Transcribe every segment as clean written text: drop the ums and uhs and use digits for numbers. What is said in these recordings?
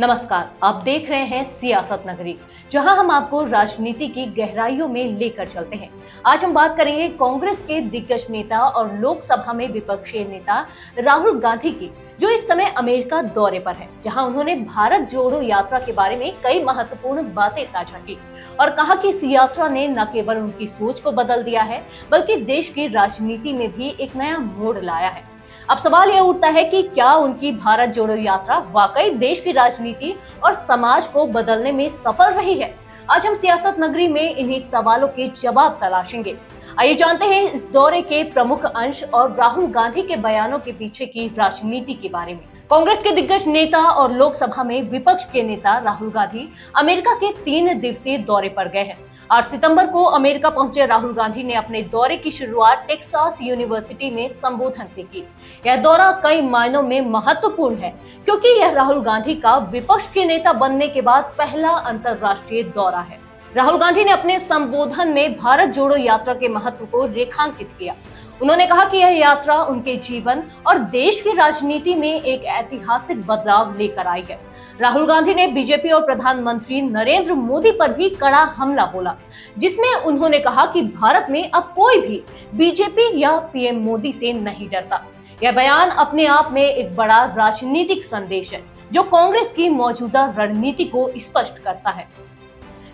नमस्कार, आप देख रहे हैं सियासत नगरी, जहां हम आपको राजनीति की गहराइयों में लेकर चलते हैं। आज हम बात करेंगे कांग्रेस के दिग्गज नेता और लोकसभा में विपक्षी नेता राहुल गांधी की, जो इस समय अमेरिका दौरे पर है, जहां उन्होंने भारत जोड़ो यात्रा के बारे में कई महत्वपूर्ण बातें साझा की और कहा कि इस यात्रा ने न केवल उनकी सोच को बदल दिया है, बल्कि देश की राजनीति में भी एक नया मोड़ लाया है। अब सवाल यह उठता है कि क्या उनकी भारत जोड़ो यात्रा वाकई देश की राजनीति और समाज को बदलने में सफल रही है? आज हम सियासत नगरी में इन्हीं सवालों के जवाब तलाशेंगे। आइए जानते हैं इस दौरे के प्रमुख अंश और राहुल गांधी के बयानों के पीछे की राजनीति के बारे में। कांग्रेस के दिग्गज नेता और लोकसभा में विपक्ष के नेता राहुल गांधी अमेरिका के 3 दिवसीय दौरे पर गए हैं। 8 सितंबर को अमेरिका पहुंचे राहुल गांधी ने अपने दौरे की शुरुआत टेक्सास यूनिवर्सिटी में संबोधन से की। यह दौरा कई मायनों में महत्वपूर्ण है, क्योंकि यह राहुल गांधी का विपक्ष के नेता बनने के बाद पहला अंतर्राष्ट्रीय दौरा है। राहुल गांधी ने अपने संबोधन में भारत जोड़ो यात्रा के महत्व को रेखांकित किया। उन्होंने कहा कि यह यात्रा उनके जीवन और देश की राजनीति में एक ऐतिहासिक बदलाव लेकर आई है। राहुल गांधी ने बीजेपी और प्रधानमंत्री नरेंद्र मोदी पर भी कड़ा हमला बोला, जिसमें उन्होंने कहा कि भारत में अब कोई भी बीजेपी या पीएम मोदी से नहीं डरता। यह बयान अपने आप में एक बड़ा राजनीतिक संदेश है, जो कांग्रेस की मौजूदा रणनीति को स्पष्ट करता है।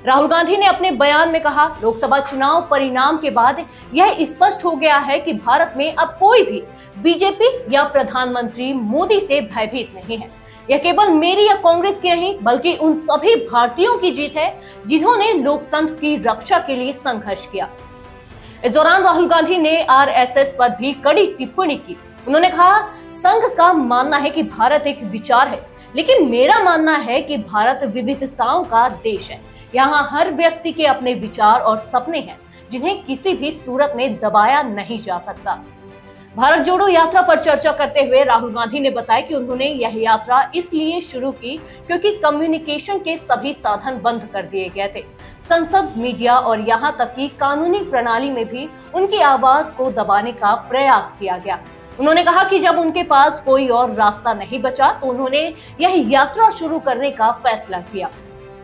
राहुल गांधी ने अपने बयान में कहा, लोकसभा चुनाव परिणाम के बाद यह स्पष्ट हो गया है कि भारत में अब कोई भी बीजेपी या प्रधानमंत्री मोदी से भयभीत नहीं है। यह केवल मेरी या कांग्रेस की नहीं, बल्कि उन सभी भारतीयों की जीत है जिन्होंने लोकतंत्र की रक्षा के लिए संघर्ष किया। इस दौरान राहुल गांधी ने आरएसएस पर भी कड़ी टिप्पणी की। उन्होंने कहा, संघ का मानना है कि भारत एक विचार है, लेकिन मेरा मानना है कि भारत विविधताओं का देश है। यहाँ हर व्यक्ति के अपने विचार और सपने हैं, जिन्हें किसी भी सूरत में दबाया नहीं जा सकता। भारत जोड़ो यात्रा पर चर्चा करते हुए राहुल गांधी ने बताया कि उन्होंने यह यात्रा इसलिए शुरू की क्योंकि कम्युनिकेशन के सभी साधन बंद कर दिए गए थे। संसद, मीडिया और यहाँ तक कि कानूनी प्रणाली में भी उनकी आवाज को दबाने का प्रयास किया गया। उन्होंने कहा कि जब उनके पास कोई और रास्ता नहीं बचा, तो उन्होंने यह यात्रा शुरू करने का फैसला किया।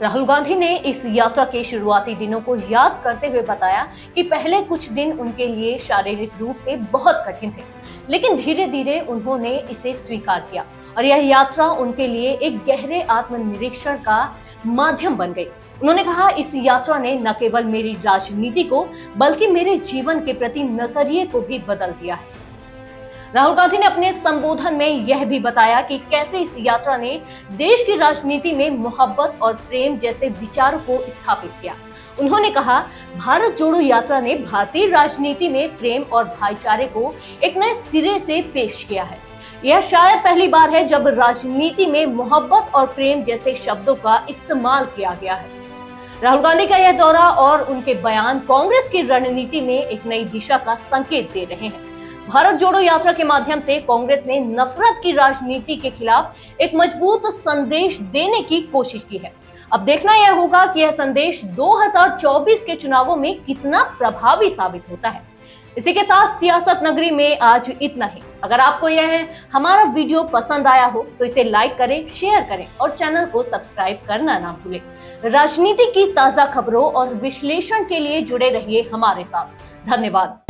राहुल गांधी ने इस यात्रा के शुरुआती दिनों को याद करते हुए बताया कि पहले कुछ दिन उनके लिए शारीरिक रूप से बहुत कठिन थे, लेकिन धीरे धीरे उन्होंने इसे स्वीकार किया और यह यात्रा उनके लिए एक गहरे आत्मनिरीक्षण का माध्यम बन गई। उन्होंने कहा, इस यात्रा ने न केवल मेरी राजनीति को, बल्कि मेरे जीवन के प्रति नजरिए को भी बदल दिया है। राहुल गांधी ने अपने संबोधन में यह भी बताया कि कैसे इस यात्रा ने देश की राजनीति में मोहब्बत और प्रेम जैसे विचारों को स्थापित किया। उन्होंने कहा, भारत जोड़ो यात्रा ने भारतीय राजनीति में प्रेम और भाईचारे को एक नए सिरे से पेश किया है। यह शायद पहली बार है जब राजनीति में मोहब्बत और प्रेम जैसे शब्दों का इस्तेमाल किया गया है। राहुल गांधी का यह दौरा और उनके बयान कांग्रेस की रणनीति में एक नई दिशा का संकेत दे रहे हैं। भारत जोड़ो यात्रा के माध्यम से कांग्रेस ने नफरत की राजनीति के खिलाफ एक मजबूत संदेश देने की कोशिश की है। अब देखना यह होगा कि यह संदेश 2024 के चुनावों में कितना प्रभावी साबित होता है। इसी के साथ सियासत नगरी में आज इतना ही। अगर आपको यह हमारा वीडियो पसंद आया हो तो इसे लाइक करें, शेयर करें और चैनल को सब्सक्राइब करना ना भूलें। राजनीति की ताजा खबरों और विश्लेषण के लिए जुड़े रहिए हमारे साथ। धन्यवाद।